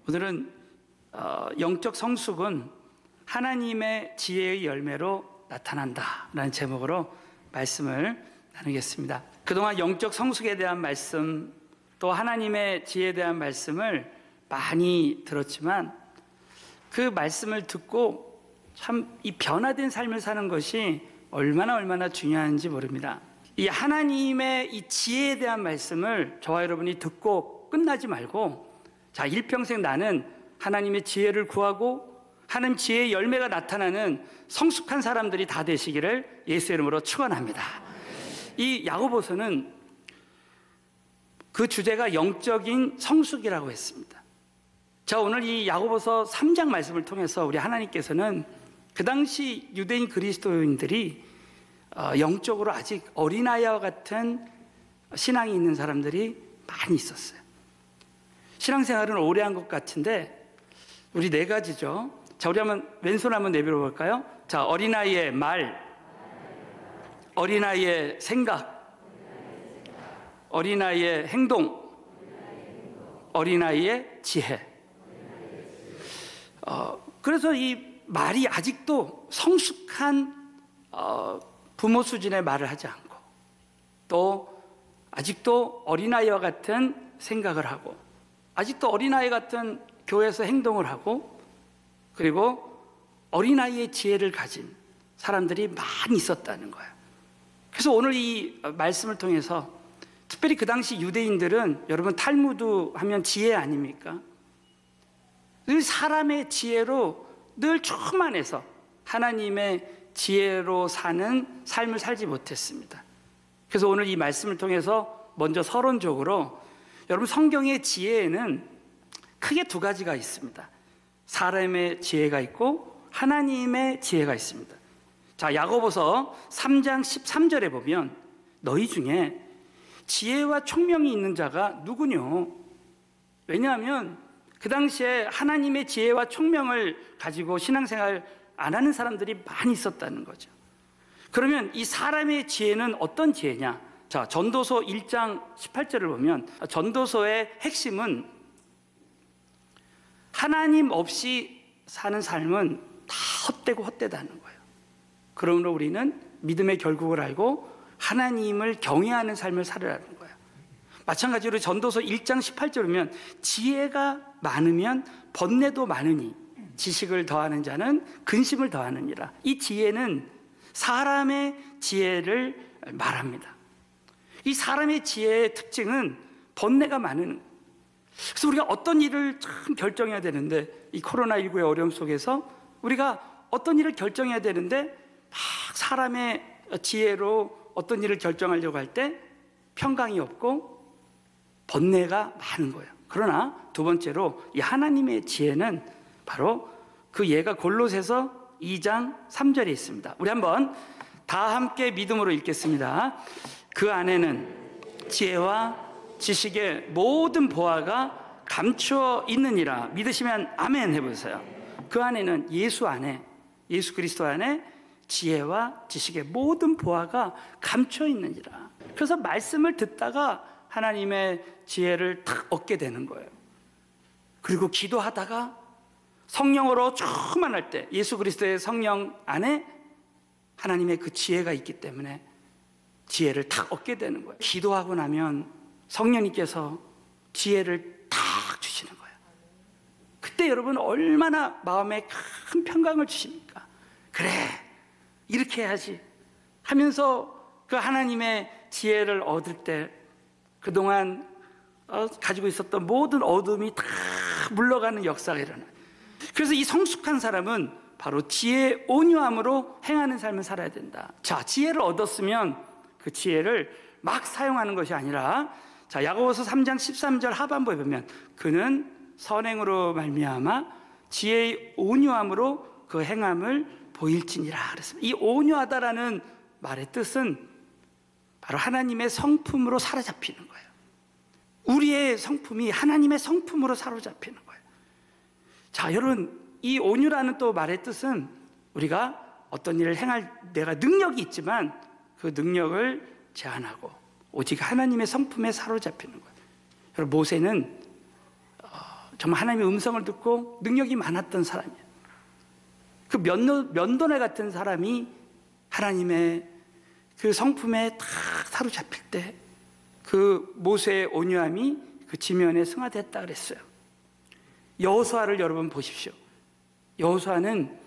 오늘은 영적 성숙은 하나님의 지혜의 열매로 나타난다 라는 제목으로 말씀을 나누겠습니다. 그동안 영적 성숙에 대한 말씀, 또 하나님의 지혜에 대한 말씀을 많이 들었지만 그 말씀을 듣고 참 이 변화된 삶을 사는 것이 얼마나 중요한지 모릅니다. 이 하나님의 이 지혜에 대한 말씀을 저와 여러분이 듣고 끝나지 말고, 자, 일평생 나는 하나님의 지혜를 구하고 하나님 지혜의 열매가 나타나는 성숙한 사람들이 다 되시기를 예수의 이름으로 축원합니다. 이 야고보서는 그 주제가 영적인 성숙이라고 했습니다. 자, 오늘 이 야고보서 3장 말씀을 통해서 우리 하나님께서는 그 당시 유대인 그리스도인들이 영적으로 아직 어린아이와 같은 신앙이 있는 사람들이 많이 있었어요. 신앙생활은 오래 한 것 같은데 우리 네 가지죠. 자, 우리 한번 왼손 한번 내밀어 볼까요? 자, 어린아이의 말, 어린아이의 생각, 어린아이의 행동, 어린아이의 지혜. 그래서 이 말이 아직도 성숙한 부모 수준의 말을 하지 않고, 또 아직도 어린아이와 같은 생각을 하고, 아직도 어린아이 같은 교회에서 행동을 하고, 그리고 어린아이의 지혜를 가진 사람들이 많이 있었다는 거예요. 그래서 오늘 이 말씀을 통해서 특별히 그 당시 유대인들은, 여러분 탈무드 하면 지혜 아닙니까? 늘 사람의 지혜로 늘 충만해서 하나님의 지혜로 사는 삶을 살지 못했습니다. 그래서 오늘 이 말씀을 통해서 먼저 서론적으로, 여러분 성경의 지혜에는 크게 두 가지가 있습니다. 사람의 지혜가 있고 하나님의 지혜가 있습니다. 자, 야고보서 3장 13절에 보면 너희 중에 지혜와 총명이 있는 자가 누구뇨? 왜냐하면 그 당시에 하나님의 지혜와 총명을 가지고 신앙생활 안 하는 사람들이 많이 있었다는 거죠. 그러면 이 사람의 지혜는 어떤 지혜냐? 자, 전도서 1장 18절을 보면 전도서의 핵심은 하나님 없이 사는 삶은 다 헛되고 헛되다는 거예요. 그러므로 우리는 믿음의 결국을 알고 하나님을 경외하는 삶을 살으라는 거예요. 마찬가지로 전도서 1장 18절을 보면 지혜가 많으면 번뇌도 많으니 지식을 더하는 자는 근심을 더하느니라. 이 지혜는 사람의 지혜를 말합니다. 이 사람의 지혜의 특징은 번뇌가 많은. 그래서 우리가 어떤 일을 참 결정해야 되는데, 이 코로나19의 어려움 속에서 우리가 어떤 일을 결정해야 되는데 막 사람의 지혜로 어떤 일을 결정하려고 할 때 평강이 없고 번뇌가 많은 거예요. 그러나 두 번째로 이 하나님의 지혜는 바로 그 예가 골로새서 2장 3절에 있습니다. 우리 한번 다 함께 믿음으로 읽겠습니다. 그 안에는 지혜와 지식의 모든 보화가 감추어 있느니라. 믿으시면 아멘 해보세요. 그 안에는 예수 안에, 예수 그리스도 안에 지혜와 지식의 모든 보화가 감추어 있느니라. 그래서 말씀을 듣다가 하나님의 지혜를 탁 얻게 되는 거예요. 그리고 기도하다가 성령으로 충만할 때 예수 그리스도의 성령 안에 하나님의 그 지혜가 있기 때문에 지혜를 탁 얻게 되는 거예요. 기도하고 나면 성령님께서 지혜를 탁 주시는 거예요. 그때 여러분 얼마나 마음에 큰 평강을 주십니까? 그래, 이렇게 해야지 하면서 그 하나님의 지혜를 얻을 때 그동안 가지고 있었던 모든 어둠이 다 물러가는 역사가 일어나요. 그래서 이 성숙한 사람은 바로 지혜의 온유함으로 행하는 삶을 살아야 된다. 자, 지혜를 얻었으면 그 지혜를 막 사용하는 것이 아니라, 자, 야고보서 3장 13절 하반부에 보면 그는 선행으로 말미암아 지혜의 온유함으로 그 행함을 보일지니라 그랬습니다. 이 온유하다라는 말의 뜻은 바로 하나님의 성품으로 사로잡히는 거예요. 우리의 성품이 하나님의 성품으로 사로잡히는 거예요. 자, 여러분, 이 온유라는 또 말의 뜻은 우리가 어떤 일을 행할 내가 능력이 있지만 그 능력을 제한하고 오직 하나님의 성품에 사로잡히는 거예요. 여러분, 모세는 정말 하나님의 음성을 듣고 능력이 많았던 사람이에요. 그 면도날 같은 사람이 하나님의 그 성품에 다 사로잡힐 때 그 모세의 온유함이 그 지면에 승화됐다 그랬어요. 여호수아를 여러분 보십시오. 여호수아는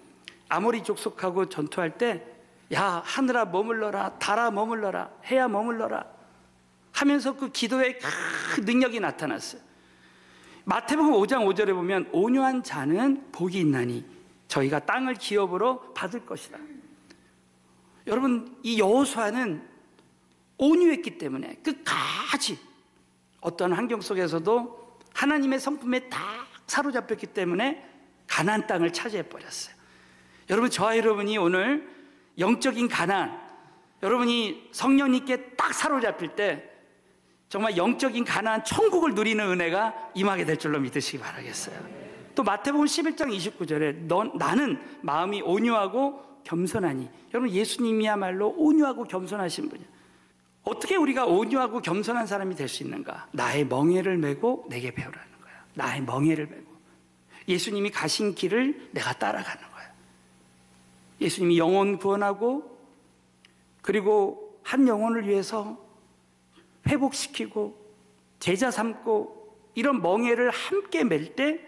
아모리 족속하고 전투할 때 야 하늘아 머물러라, 달아 머물러라, 해야 머물러라 하면서 그 기도에 그 능력이 나타났어요. 마태복음 5장 5절에 보면 온유한 자는 복이 있나니 저희가 땅을 기업으로 받을 것이다. 여러분, 이 여호수아는 온유했기 때문에 끝까지 어떤 환경 속에서도 하나님의 성품에 딱 사로잡혔기 때문에 가나안 땅을 차지해 버렸어요. 여러분, 저와 여러분이 오늘 영적인 가나안, 여러분이 성령님께 딱 사로잡힐 때 정말 영적인 가나안 천국을 누리는 은혜가 임하게 될 줄로 믿으시기 바라겠어요. 또 마태복음 11장 29절에 나는 마음이 온유하고 겸손하니, 여러분 예수님이야말로 온유하고 겸손하신 분이에요. 어떻게 우리가 온유하고 겸손한 사람이 될 수 있는가? 나의 멍에를 메고 내게 배우라는 거야. 나의 멍에를 메고 예수님이 가신 길을 내가 따라가는 거야. 예수님이 영혼 구원하고 그리고 한 영혼을 위해서 회복시키고 제자 삼고 이런 멍에를 함께 맬 때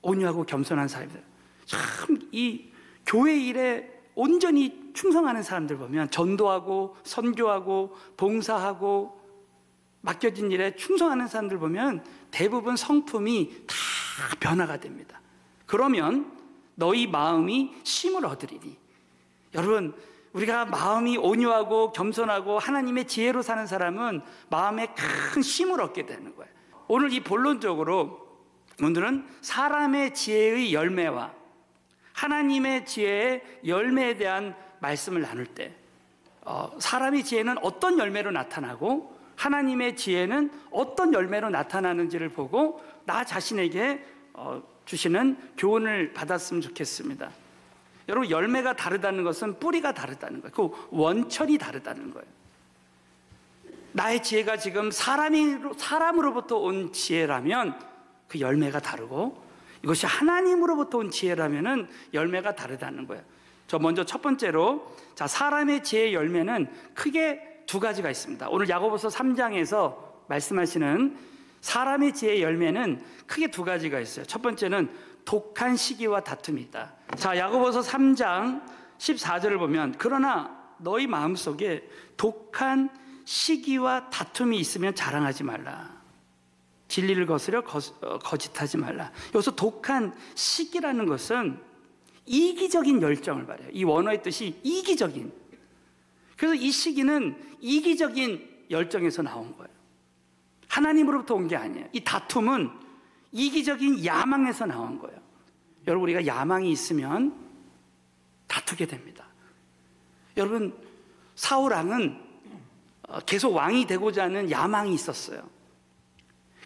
온유하고 겸손한 사람들, 참 이 교회 일에 온전히 충성하는 사람들 보면 전도하고 선교하고 봉사하고 맡겨진 일에 충성하는 사람들 보면 대부분 성품이 다 변화가 됩니다. 그러면 너희 마음이 쉼을 얻으리니. 여러분, 우리가 마음이 온유하고 겸손하고 하나님의 지혜로 사는 사람은 마음에 큰 쉼을 얻게 되는 거예요. 오늘 이 본론적으로 오늘은 사람의 지혜의 열매와 하나님의 지혜의 열매에 대한 말씀을 나눌 때 사람의 지혜는 어떤 열매로 나타나고 하나님의 지혜는 어떤 열매로 나타나는지를 보고 나 자신에게 주시는 교훈을 받았으면 좋겠습니다. 여러분, 열매가 다르다는 것은 뿌리가 다르다는 거예요. 그 원천이 다르다는 거예요. 나의 지혜가 지금 사람으로부터 온 지혜라면 그 열매가 다르고, 이것이 하나님으로부터 온 지혜라면 열매가 다르다는 거예요. 저 먼저 첫 번째로, 자, 사람의 지혜의 열매는 크게 두 가지가 있습니다. 오늘 야고보서 3장에서 말씀하시는 사람의 지혜의 열매는 크게 두 가지가 있어요. 첫 번째는 독한 시기와 다툼이 있다. 자, 야고보서 3장 14절을 보면 그러나 너희 마음속에 독한 시기와 다툼이 있으면 자랑하지 말라. 진리를 거스려 거짓하지 말라. 여기서 독한 시기라는 것은 이기적인 열정을 말해요. 이 원어의 뜻이 이기적인. 그래서 이 시기는 이기적인 열정에서 나온 거예요. 하나님으로부터 온 게 아니에요. 이 다툼은 이기적인 야망에서 나온 거예요. 여러분, 우리가 야망이 있으면 다투게 됩니다. 여러분, 사울 왕은 계속 왕이 되고자 하는 야망이 있었어요.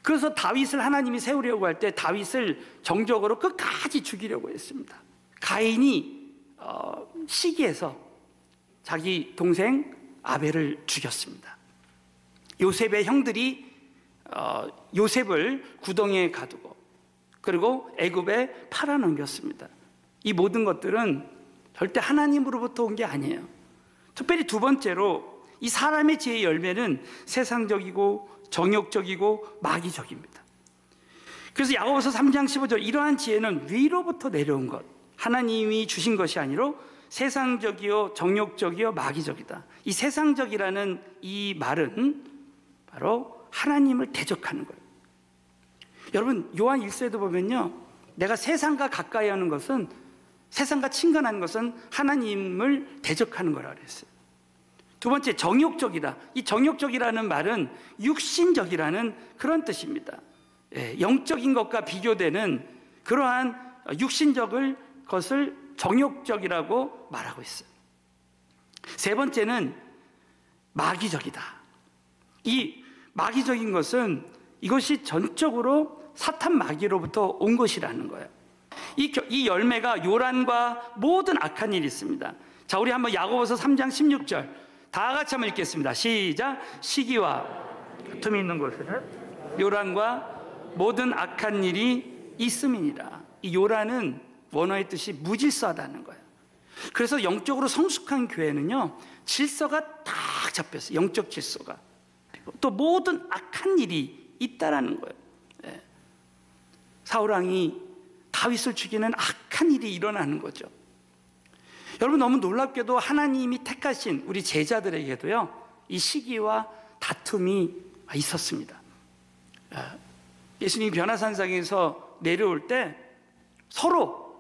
그래서 다윗을 하나님이 세우려고 할 때 다윗을 정적으로 끝까지 죽이려고 했습니다. 가인이 시기해서 자기 동생 아벨을 죽였습니다. 요셉의 형들이 요셉을 구덩이에 가두고 그리고 애굽에 팔아넘겼습니다. 이 모든 것들은 절대 하나님으로부터 온 게 아니에요. 특별히 두 번째로, 이 사람의 지혜의 열매는 세상적이고 정욕적이고 마귀적입니다. 그래서 야고보서 3장 15절, 이러한 지혜는 위로부터 내려온 것, 하나님이 주신 것이 아니로 세상적이요 정욕적이요 마귀적이다. 이 세상적이라는 이 말은 바로 하나님을 대적하는 거예요. 여러분, 요한 1서에도 보면요, 내가 세상과 가까이 하는 것은, 세상과 친근하는 것은 하나님을 대적하는 거라고 그랬어요. 두 번째, 정욕적이다. 이 정욕적이라는 말은 육신적이라는 그런 뜻입니다. 영적인 것과 비교되는 그러한 육신적을 것을 정욕적이라고 말하고 있어요. 세 번째는 마귀적이다. 이 마귀적인 것은 이것이 전적으로 사탄 마귀로부터 온 것이라는 거예요. 이 열매가 요란과 모든 악한 일이 있습니다. 자, 우리 한번 야고보서 3장 16절 다 같이 한번 읽겠습니다. 시작. 시기와 다툼이 있는 곳에는 요란과 모든 악한 일이 있음이니라. 이 요라는 원어의 뜻이 무질서하다는 거예요. 그래서 영적으로 성숙한 교회는요, 질서가 딱 잡혔어요. 영적 질서가. 또 모든 악한 일이 있다라는 거예요. 예. 사울왕이 다윗을 죽이는 악한 일이 일어나는 거죠. 여러분, 너무 놀랍게도 하나님이 택하신 우리 제자들에게도요, 이 시기와 다툼이 있었습니다. 예수님이 변화산상에서 내려올 때 서로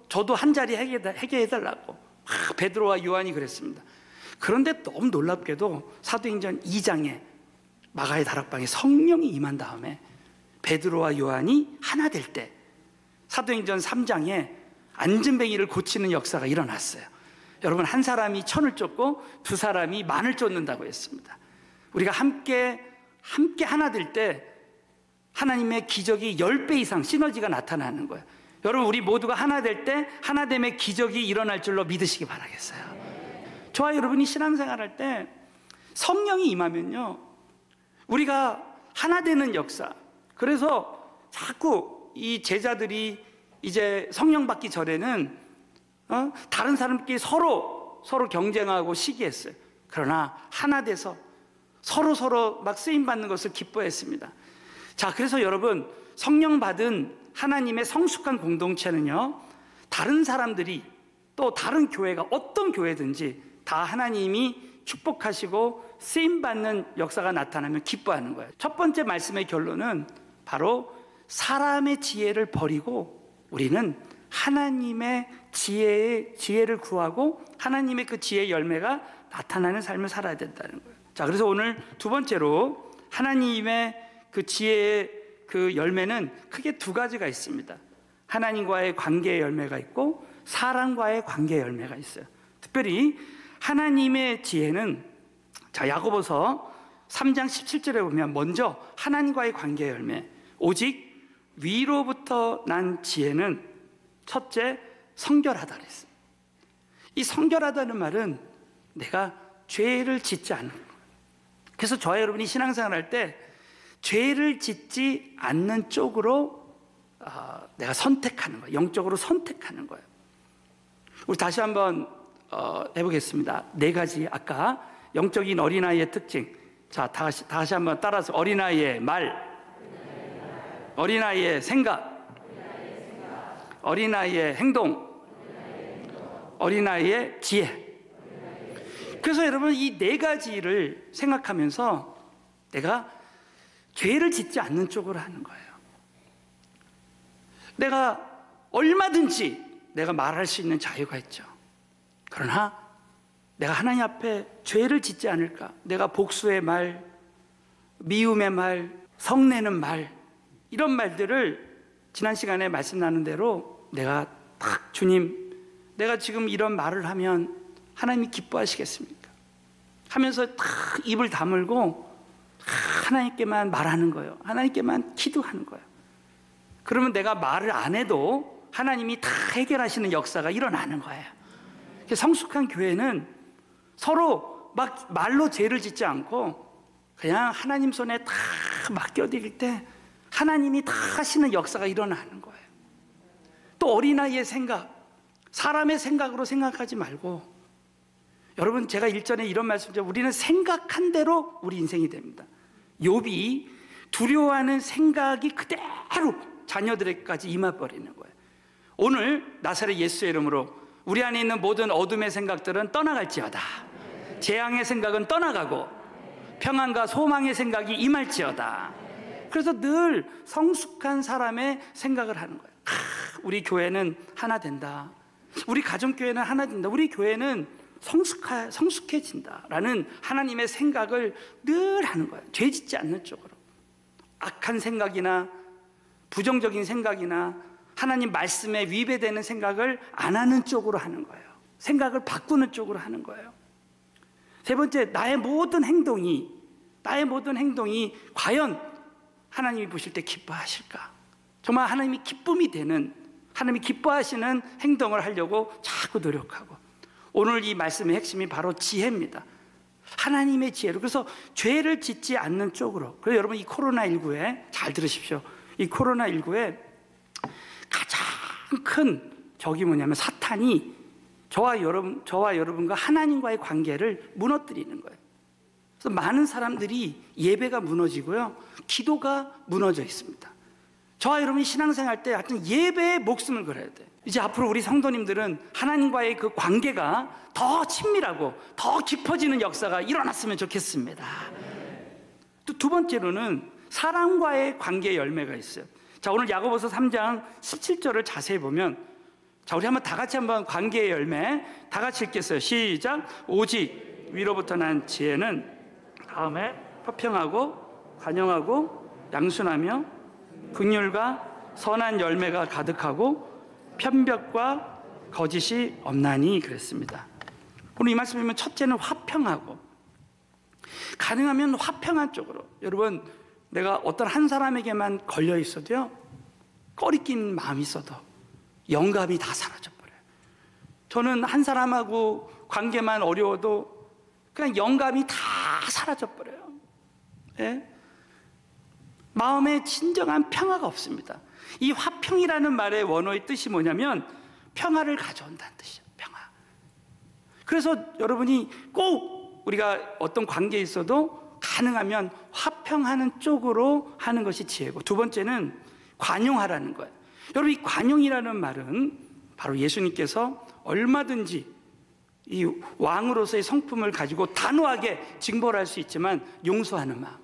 저도 한 자리 해결해달라고 베드로와 요한이 그랬습니다. 그런데 너무 놀랍게도 사도행전 2장에 마가의 다락방에 성령이 임한 다음에 베드로와 요한이 하나 될 때 사도행전 3장에 안진뱅이를 고치는 역사가 일어났어요. 여러분, 한 사람이 천을 쫓고 두 사람이 만을 쫓는다고 했습니다. 우리가 함께 하나 될 때 하나님의 기적이 10배 이상 시너지가 나타나는 거예요. 여러분, 우리 모두가 하나 될 때 하나됨의 기적이 일어날 줄로 믿으시기 바라겠어요. 저와 여러분이 신앙생활할 때 성령이 임하면요, 우리가 하나 되는 역사. 그래서 자꾸 이 제자들이 이제 성령 받기 전에는 다른 사람끼리 서로 경쟁하고 시기했어요. 그러나 하나 돼서 서로 막 쓰임 받는 것을 기뻐했습니다. 자, 그래서 여러분, 성령 받은 하나님의 성숙한 공동체는요, 다른 사람들이 또 다른 교회가 어떤 교회든지 다 하나님이 축복하시고 쓰임받는 역사가 나타나면 기뻐하는 거예요. 첫 번째 말씀의 결론은 바로 사람의 지혜를 버리고 우리는 하나님의 지혜를 구하고 하나님의 그 지혜의 열매가 나타나는 삶을 살아야 된다는 거예요. 자, 그래서 오늘 두 번째로 하나님의 그 지혜의 그 열매는 크게 두 가지가 있습니다. 하나님과의 관계의 열매가 있고 사람과의 관계의 열매가 있어요. 특별히 하나님의 지혜는, 자, 야고보서 3장 17절에 보면 먼저 하나님과의 관계의 열매, 오직 위로부터 난 지혜는 첫째 성결하다 그랬어요. 이 성결하다는 말은 내가 죄를 짓지 않는 거예요. 그래서 저와 여러분이 신앙생활 할 때 죄를 짓지 않는 쪽으로 내가 선택하는 거예요. 영적으로 선택하는 거예요. 우리 다시 한번 해보겠습니다. 네 가지, 아까 영적인 어린아이의 특징. 자, 다시 한번 따라서 어린아이의 말, 어린아이의 생각, 어린아이의 행동, 어린아이의 지혜. 그래서 여러분, 이 네 가지를 생각하면서 내가 죄를 짓지 않는 쪽으로 하는 거예요. 내가 얼마든지 내가 말할 수 있는 자유가 있죠. 그러나 내가 하나님 앞에 죄를 짓지 않을까? 내가 복수의 말, 미움의 말, 성내는 말, 이런 말들을 지난 시간에 말씀 나눈 대로 내가 딱 주님, 내가 지금 이런 말을 하면 하나님이 기뻐하시겠습니까? 하면서 딱 입을 다물고 하나님께만 말하는 거예요. 하나님께만 기도하는 거예요. 그러면 내가 말을 안 해도 하나님이 다 해결하시는 역사가 일어나는 거예요. 성숙한 교회는 서로 막 말로 죄를 짓지 않고 그냥 하나님 손에 다 맡겨드릴 때 하나님이 다 하시는 역사가 일어나는 거예요. 또 어린아이의 생각, 사람의 생각으로 생각하지 말고, 여러분, 제가 일전에 이런 말씀드렸죠. 우리는 생각한 대로 우리 인생이 됩니다. 욥이 두려워하는 생각이 그대로 자녀들에게까지 임해버리는 거예요. 오늘 나사렛 예수의 이름으로 우리 안에 있는 모든 어둠의 생각들은 떠나갈지어다. 재앙의 생각은 떠나가고 평안과 소망의 생각이 임할지어다. 그래서 늘 성숙한 사람의 생각을 하는 거예요. 우리 교회는 하나 된다. 우리 가정교회는 하나 된다. 우리 교회는 성숙해진다라는 하나님의 생각을 늘 하는 거예요. 죄 짓지 않는 쪽으로. 악한 생각이나 부정적인 생각이나 하나님 말씀에 위배되는 생각을 안 하는 쪽으로 하는 거예요. 생각을 바꾸는 쪽으로 하는 거예요. 세 번째, 나의 모든 행동이 과연 하나님이 보실 때 기뻐하실까? 정말 하나님이 기쁨이 되는, 하나님이 기뻐하시는 행동을 하려고 자꾸 노력하고. 오늘 이 말씀의 핵심이 바로 지혜입니다. 하나님의 지혜로. 그래서 죄를 짓지 않는 쪽으로. 그래서 여러분, 이 코로나19에 잘 들으십시오. 이 코로나19에 큰 적이 뭐냐면 사탄이 저와 여러분과 하나님과의 관계를 무너뜨리는 거예요. 그래서 많은 사람들이 예배가 무너지고요, 기도가 무너져 있습니다. 저와 여러분이 신앙생활 때 하여튼 예배에 목숨을 걸어야 돼요. 이제 앞으로 우리 성도님들은 하나님과의 그 관계가 더 친밀하고 더 깊어지는 역사가 일어났으면 좋겠습니다. 또 두 번째로는 사랑과의 관계 열매가 있어요. 자, 오늘 야고보서 3장 17절을 자세히 보면, 자, 우리 한번 다 같이 한번 관계의 열매 다 같이 읽겠어요. 시작. 오직 위로부터 난 지혜는 다음에 화평하고 관용하고 양순하며 긍휼과 선한 열매가 가득하고 편벽과 거짓이 없나니 그랬습니다. 오늘 이 말씀 보면 첫째는 화평하고, 가능하면 화평한 쪽으로. 여러분, 내가 어떤 한 사람에게만 걸려 있어도요, 꺼리낀 마음이 있어도 영감이 다 사라져버려요. 저는 한 사람하고 관계만 어려워도 그냥 영감이 다 사라져버려요. 예? 마음에 진정한 평화가 없습니다. 이 화평이라는 말의 원어의 뜻이 뭐냐면 평화를 가져온다는 뜻이에요. 평화. 그래서 여러분이 꼭 우리가 어떤 관계에 있어도 가능하면 화평하는 쪽으로 하는 것이 지혜고, 두 번째는 관용하라는 거예요. 여러분, 이 관용이라는 말은 바로 예수님께서 얼마든지 이 왕으로서의 성품을 가지고 단호하게 징벌할 수 있지만 용서하는 마음.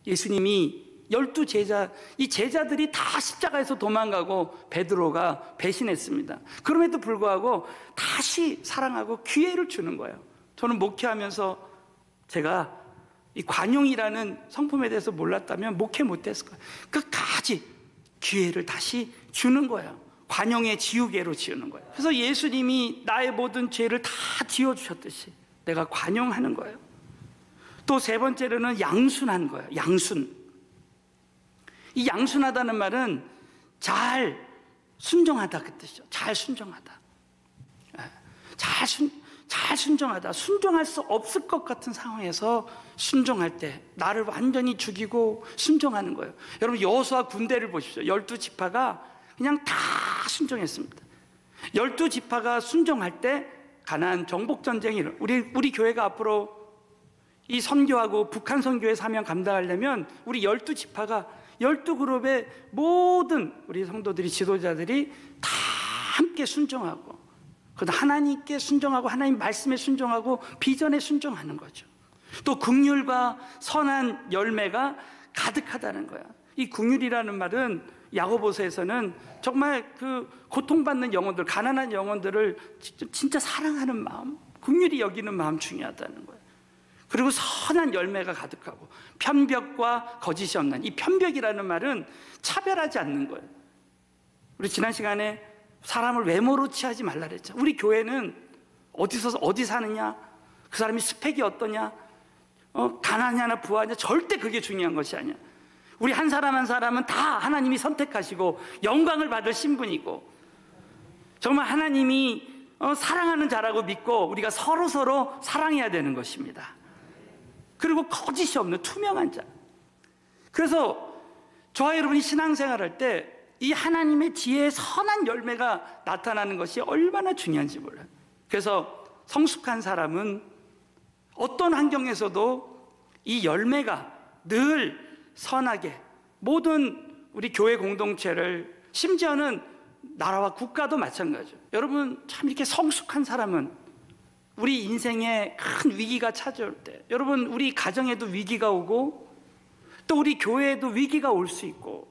예수님이 12제자, 이 제자들이 다 십자가에서 도망가고 베드로가 배신했습니다. 그럼에도 불구하고 다시 사랑하고 기회를 주는 거예요. 저는 목회하면서 제가 이 관용이라는 성품에 대해서 몰랐다면 목회 못했을 거예요. 끝까지 기회를 다시 주는 거예요. 관용의 지우개로 지우는 거예요. 그래서 예수님이 나의 모든 죄를 다 지워주셨듯이 내가 관용하는 거예요. 또 세 번째로는 양순한 거예요. 양순. 이 양순하다는 말은 잘 순종하다 그 뜻이죠. 잘 순종하다. 잘 순종하다. 순종할 수 없을 것 같은 상황에서 순종할 때 나를 완전히 죽이고 순종하는 거예요. 여러분, 여호수아 군대를 보십시오. 12지파가 그냥 다 순종했습니다. 12지파가 순종할 때 가나안 정복전쟁이 우리 교회가 앞으로 이 선교하고 북한 선교의 사명 감당하려면 우리 12지파가 12그룹의 모든 우리 성도들이, 지도자들이 다 함께 순종하고, 그러다 하나님께 순종하고 하나님 말씀에 순종하고 비전에 순종하는 거죠. 또 긍휼과 선한 열매가 가득하다는 거야. 이 긍휼이라는 말은 야고보서에서는 정말 그 고통받는 영혼들, 가난한 영혼들을 진짜 사랑하는 마음, 긍휼히 여기는 마음 중요하다는 거예요. 그리고 선한 열매가 가득하고 편벽과 거짓이 없는, 이 편벽이라는 말은 차별하지 않는 거예요. 우리 지난 시간에 사람을 외모로 취하지 말라 그랬죠. 우리 교회는 어디 사느냐, 그 사람이 스펙이 어떠냐, 가난하냐 부하냐, 절대 그게 중요한 것이 아니야. 우리 한 사람 한 사람은 다 하나님이 선택하시고 영광을 받을 신분이고, 정말 하나님이 사랑하는 자라고 믿고 우리가 서로 사랑해야 되는 것입니다. 그리고 거짓이 없는 투명한 자. 그래서 저와 여러분이 신앙생활할 때 이 하나님의 지혜의 선한 열매가 나타나는 것이 얼마나 중요한지 몰라요. 그래서 성숙한 사람은 어떤 환경에서도 이 열매가 늘 선하게 모든 우리 교회 공동체를, 심지어는 나라와 국가도 마찬가지죠. 여러분, 참 이렇게 성숙한 사람은 우리 인생에 큰 위기가 찾아올 때, 여러분, 우리 가정에도 위기가 오고 또 우리 교회에도 위기가 올 수 있고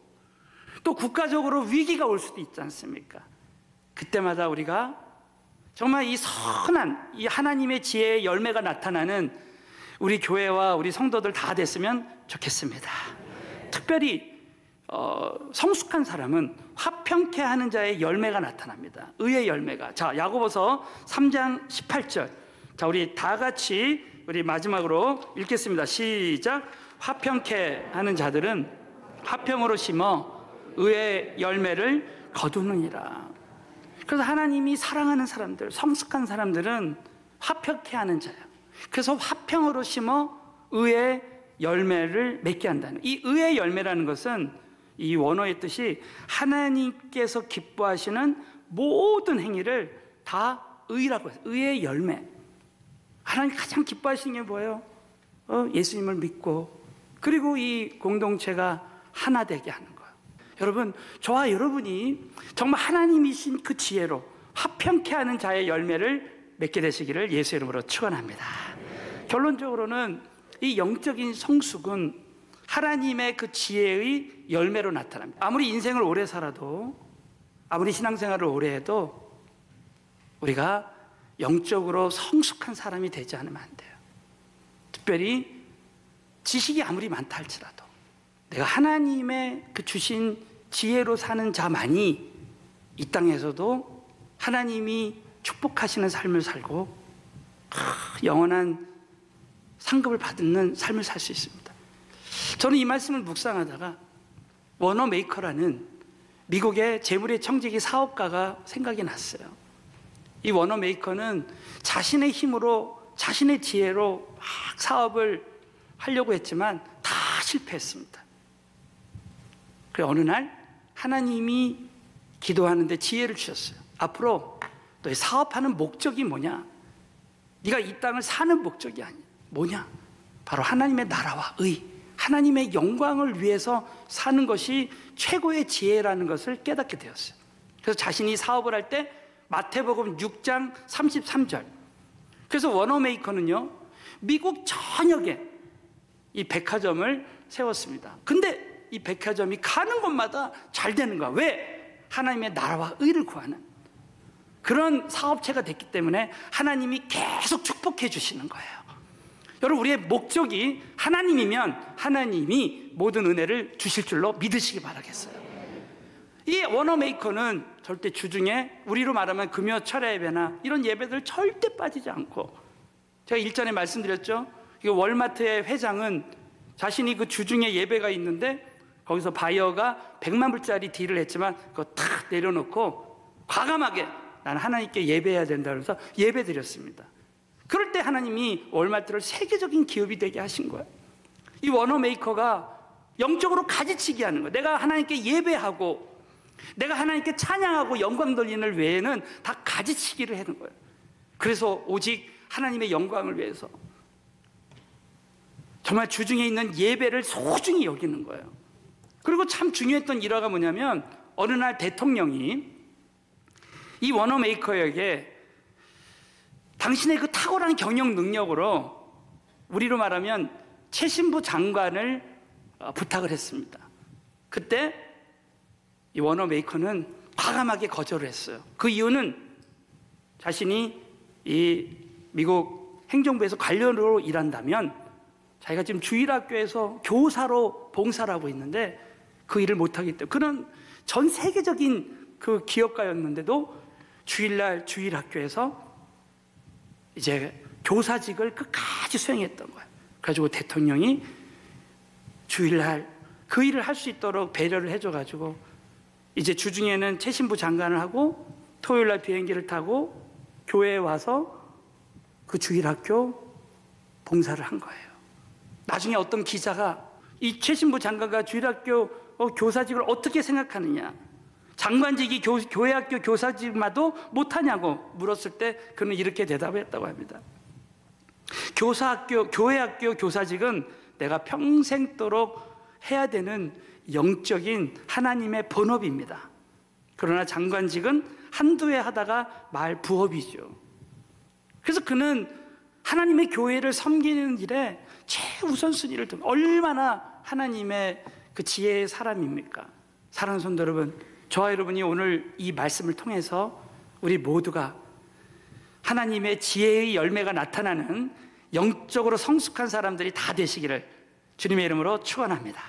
또 국가적으로 위기가 올 수도 있지 않습니까? 그때마다 우리가 정말 이 선한 이 하나님의 지혜의 열매가 나타나는 우리 교회와 우리 성도들 다 됐으면 좋겠습니다. 특별히 성숙한 사람은 화평케 하는 자의 열매가 나타납니다. 의의 열매가. 자, 야고보서 3장 18절. 자, 우리 다 같이 우리 마지막으로 읽겠습니다. 시작. 화평케 하는 자들은 화평으로 심어 의의 열매를 거두느니라. 그래서 하나님이 사랑하는 사람들, 성숙한 사람들은 화평케 하는 자예요. 그래서 화평으로 심어 의의 열매를 맺게 한다는, 이 의의 열매라는 것은 이 원어의 뜻이 하나님께서 기뻐하시는 모든 행위를 다 의라고 해요. 의의 열매. 하나님 가장 기뻐하시는 게 뭐예요? 예수님을 믿고 그리고 이 공동체가 하나 되게 하는 거예요. 여러분, 저와 여러분이 정말 하나님이신 그 지혜로 화평케 하는 자의 열매를 맺게 되시기를 예수 이름으로 축원합니다. 결론적으로는 이 영적인 성숙은 하나님의 그 지혜의 열매로 나타납니다. 아무리 인생을 오래 살아도, 아무리 신앙생활을 오래 해도 우리가 영적으로 성숙한 사람이 되지 않으면 안 돼요. 특별히 지식이 아무리 많다 할지라도 내가 하나님의 그 주신 지혜로 사는 자만이 이 땅에서도 하나님이 축복하시는 삶을 살고 영원한 상급을 받는 삶을 살 수 있습니다. 저는 이 말씀을 묵상하다가 워너 메이커라는 미국의 재물의 청지기 사업가가 생각이 났어요. 이 워너 메이커는 자신의 힘으로, 자신의 지혜로 막 사업을 하려고 했지만 다 실패했습니다. 그래서 어느 날 하나님이 기도하는데 지혜를 주셨어요. 앞으로 너의 사업하는 목적이 뭐냐? 네가 이 땅을 사는 목적이 아니야. 뭐냐? 바로 하나님의 나라와 의, 하나님의 영광을 위해서 사는 것이 최고의 지혜라는 것을 깨닫게 되었어요. 그래서 자신이 사업을 할 때 마태복음 6장 33절, 그래서 워너메이커는요 미국 전역에 이 백화점을 세웠습니다. 근데 이 백화점이 가는 곳마다 잘 되는 거야. 왜? 하나님의 나라와 의를 구하는 그런 사업체가 됐기 때문에 하나님이 계속 축복해 주시는 거예요. 여러분, 우리의 목적이 하나님이면 하나님이 모든 은혜를 주실 줄로 믿으시기 바라겠어요. 이 워너메이커는 절대 주중에, 우리로 말하면 금요 철야 예배나 이런 예배들 절대 빠지지 않고, 제가 일전에 말씀드렸죠. 이거 월마트의 회장은 자신이 그 주중에 예배가 있는데 거기서 바이어가 100만 불짜리 딜을 했지만 그거 탁 내려놓고 과감하게 나는 하나님께 예배해야 된다 그래서 예배 드렸습니다. 그럴 때 하나님이 월마트를 세계적인 기업이 되게 하신 거예요. 이 워너메이커가 영적으로 가지치기 하는 거예요. 내가 하나님께 예배하고 내가 하나님께 찬양하고 영광 돌리는 외에는 다 가지치기를 하는 거예요. 그래서 오직 하나님의 영광을 위해서 정말 주중에 있는 예배를 소중히 여기는 거예요. 그리고 참 중요했던 일화가 뭐냐면 어느 날 대통령이 이 워너메이커에게 당신의 그 탁월한 경영 능력으로, 우리로 말하면 최신부 장관을 부탁을 했습니다. 그때 이 워너메이커는 과감하게 거절을 했어요. 그 이유는 자신이 이 미국 행정부에서 관료로 일한다면 자기가 지금 주일학교에서 교사로 봉사를 하고 있는데 그 일을 못하기 때문에, 그는 전 세계적인 그 기업가였는데도 주일날 주일학교에서 이제 교사직을 끝까지 수행했던 거예요. 그래가지고 대통령이 주일날 그 일을 할 수 있도록 배려를 해줘가지고 이제 주중에는 최신부 장관을 하고 토요일날 비행기를 타고 교회에 와서 그 주일학교 봉사를 한 거예요. 나중에 어떤 기자가 이 최신부 장관과 주일학교 교사직을 어떻게 생각하느냐, 장관직이 교회학교 교사직마도 못하냐고 물었을 때 그는 이렇게 대답했다고 합니다. 교회학교 교사직은 내가 평생도록 해야 되는 영적인 하나님의 본업입니다. 그러나 장관직은 한두 해 하다가 말 부업이죠. 그래서 그는 하나님의 교회를 섬기는 일에 최우선순위를 둔, 얼마나 하나님의 그 지혜의 사람입니까? 사랑하는 성도 여러분, 저와 여러분이 오늘 이 말씀을 통해서 우리 모두가 하나님의 지혜의 열매가 나타나는 영적으로 성숙한 사람들이 다 되시기를 주님의 이름으로 축원합니다.